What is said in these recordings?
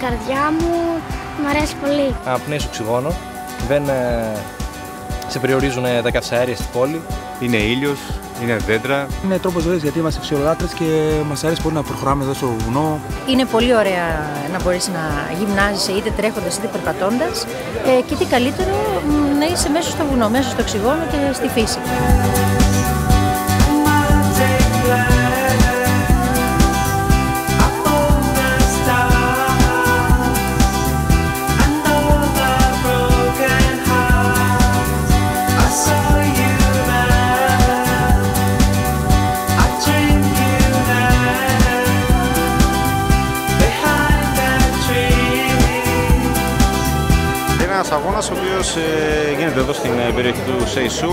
καρδιά μου, μου αρέσει πολύ. Αναπνέεις οξυγόνο, δεν σε περιορίζουν τα καυσαέρια στην πόλη. Είναι ήλιος, είναι δέντρα. Είναι τρόπος ζωής γιατί είμαστε φυσιολάτρες και μας αρέσει πολύ να προχωράμε εδώ στο βουνό. Είναι πολύ ωραία να μπορείς να γυμνάζεσαι είτε τρέχοντας είτε περπατώντας και τι καλύτερο να είσαι μέσα στο βουνό, μέσα στο οξυγόνο και στη φύση. Ένας αγώνας ο οποίος γίνεται εδώ στην περιοχή του Σεϊσού,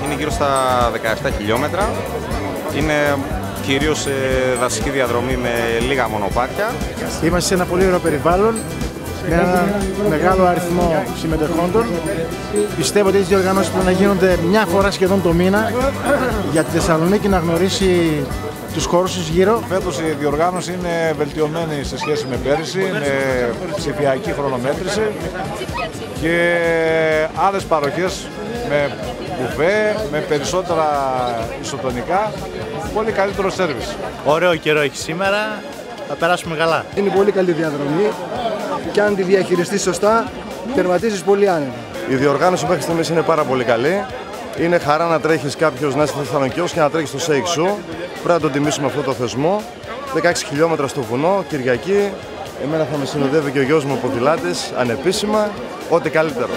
είναι γύρω στα 17 χιλιόμετρα, είναι κυρίως δασική διαδρομή με λίγα μονοπάτια. Είμαστε σε ένα πολύ ωραίο περιβάλλον, με ένα μεγάλο αριθμό συμμετεχόντων. Πιστεύω ότι τις διοργανώσεις πρέπει να γίνονται μια φορά σχεδόν το μήνα για τη Θεσσαλονίκη να γνωρίσει τους χώρους τους γύρω. Φέτος η διοργάνωση είναι βελτιωμένη σε σχέση με πέρυσι, με ψηφιακή χρονομέτρηση και άλλες παροχές με μπουφέ, με περισσότερα ισοτονικά, πολύ καλύτερο σέρβις. Ωραίο καιρό έχει σήμερα, θα περάσουμε καλά. Είναι πολύ καλή διαδρομή και αν τη διαχειριστείς σωστά, τερματίζεις πολύ άνετα. Η διοργάνωση μέχρι στιγμής είναι πάρα πολύ καλή. Είναι χαρά να τρέχεις κάποιος να είσαι Θεσσαλονικιός και να τρέχεις στο Σεϊσού. Πρέπει να τον τιμήσουμε αυτό το θεσμό. 16 χιλιόμετρα στο βουνό, Κυριακή. Εμένα θα με συνοδεύει και ο γιος μου ποδηλάτης, ανεπίσημα. Ό,τι καλύτερο.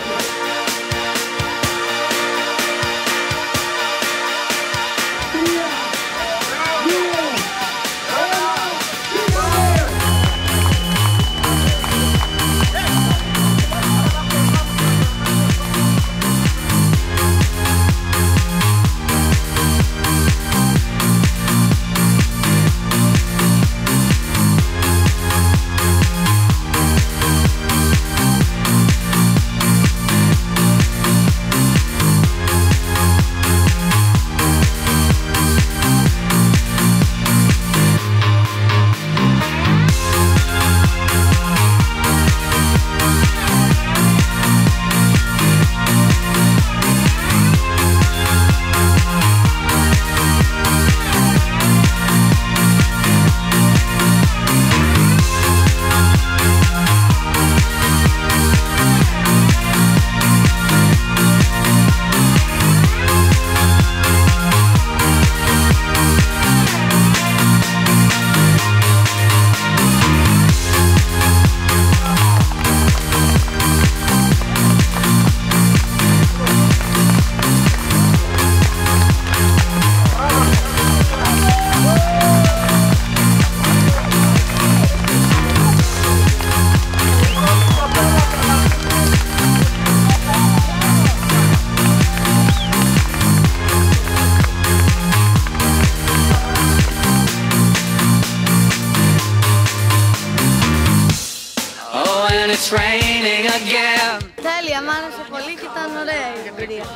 Τέλεια, μ' άρεσε πολύ και ήταν ωραία η εμπειρία.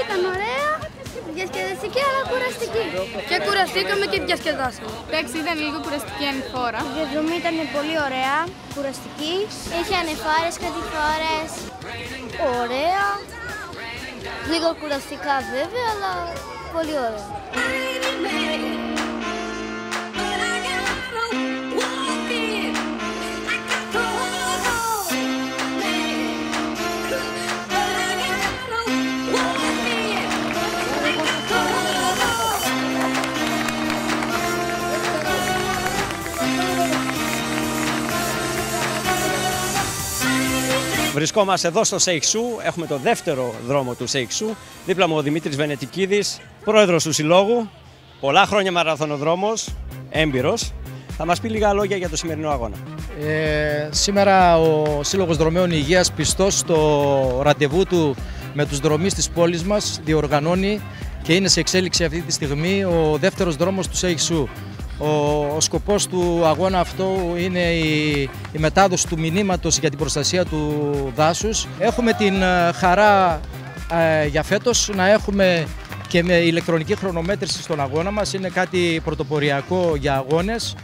Ήταν ωραία, διασκεδαστική αλλά κουραστική. Και κουραστήκαμε και διασκεδάσαμε. Εντάξει, ήταν λίγο κουραστική ανηφόρα. Η διαδρομή ήταν πολύ ωραία, κουραστική. Είχε ανηφόρες κάτι φορές. Ωραία. Λίγο κουραστικά βέβαια, αλλά πολύ ωραία. Βρισκόμαστε εδώ στο Σεϊσού, έχουμε το δεύτερο δρόμο του Σεϊσού. Δίπλα μου ο Δημήτρης Βενετικίδης, πρόεδρος του Συλλόγου, πολλά χρόνια μαραθωνοδρόμος, έμπειρος. Θα μας πει λίγα λόγια για το σημερινό αγώνα. Σήμερα ο Σύλλογος Δρομέων Υγείας, πιστός στο ραντεβού του με τους δρομείς της πόλης μας, διοργανώνει και είναι σε εξέλιξη αυτή τη στιγμή ο δεύτερος δρόμος του Σεϊσού. Ο σκοπός του αγώνα αυτό είναι η μετάδοση του μηνύματος για την προστασία του δάσους. Έχουμε την χαρά για φέτος να έχουμε και με ηλεκτρονική χρονομέτρηση στον αγώνα μας. Είναι κάτι πρωτοποριακό για αγώνες.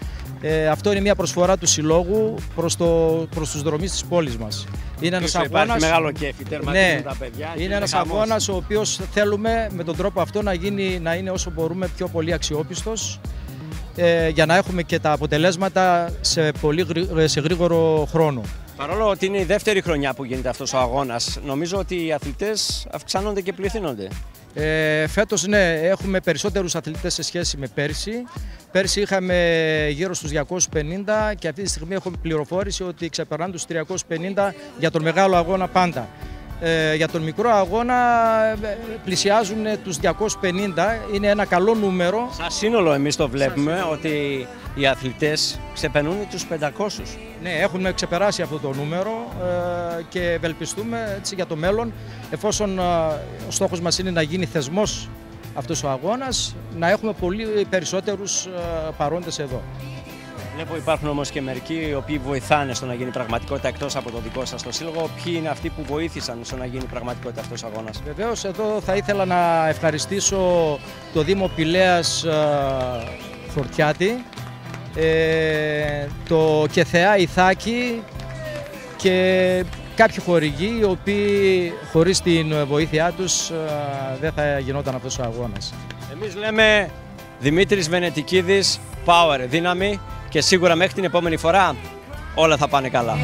Αυτό είναι μια προσφορά του Συλλόγου προς τους δρομείς της πόλης μας. Είναι ένας αγώνας, υπάρχει μεγάλο κέφι, τερματίζουν τα παιδιά. Είναι ένας αγώνας ο οποίος θέλουμε με τον τρόπο αυτό να είναι όσο μπορούμε πιο πολύ αξιόπιστος, για να έχουμε και τα αποτελέσματα σε γρήγορο χρόνο. Παρόλο ότι είναι η δεύτερη χρονιά που γίνεται αυτός ο αγώνας, νομίζω ότι οι αθλητές αυξάνονται και πληθύνονται. Φέτος ναι, έχουμε περισσότερους αθλητές σε σχέση με πέρσι. Πέρσι είχαμε γύρω στους 250 και αυτή τη στιγμή έχουμε πληροφόρηση ότι ξεπερνάνε τους 350 για τον μεγάλο αγώνα πάντα. Για τον μικρό αγώνα πλησιάζουν τους 250, είναι ένα καλό νούμερο. Σαν σύνολο εμείς το βλέπουμε ότι οι αθλητές ξεπερνούν τους 500. Ναι, έχουμε ξεπεράσει αυτό το νούμερο και ευελπιστούμε έτσι για το μέλλον, εφόσον ο στόχος μας είναι να γίνει θεσμός αυτός ο αγώνας, να έχουμε πολύ περισσότερους παρόντες εδώ. Βλέπω υπάρχουν όμως και μερικοί οι οποίοι βοηθάνε στο να γίνει πραγματικότητα εκτός από το δικό σας το σύλλογο. Ποιοι είναι αυτοί που βοήθησαν στο να γίνει πραγματικότητα αυτός ο αγώνας? Βεβαίως, εδώ θα ήθελα να ευχαριστήσω το Δήμο Πηλαίας Φορτιάτη, το ΚΕΘΕΑ Ιθάκη και κάποιοι χορηγοί οι οποίοι χωρίς την βοήθειά τους δεν θα γινόταν αυτός ο αγώνας. Εμείς λέμε Δημήτρης Βενετικίδης, power, δύναμη, και σίγουρα μέχρι την επόμενη φορά όλα θα πάνε καλά.